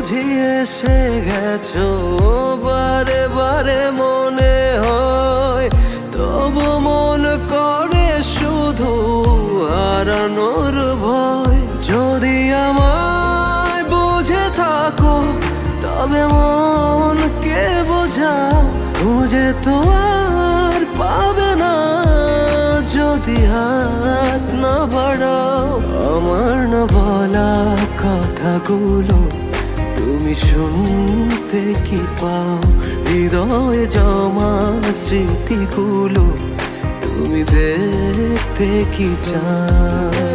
বুঝিয়ে এসে গেছো বারে বারে মনে হয়, তবু মন করে শুধু হারানোর ভয়। যদি আমায় বুঝে থাকো তবে মনকে বোঝাও, খুঁজে তো আর পাবে না যদি হাত না বাড়াও। আমার না বলা কথাগুলো তুমি শুনতে কি পাও, হৃদয়ে জমা স্মৃতিগুলো তুমি দেখতে কি চাও।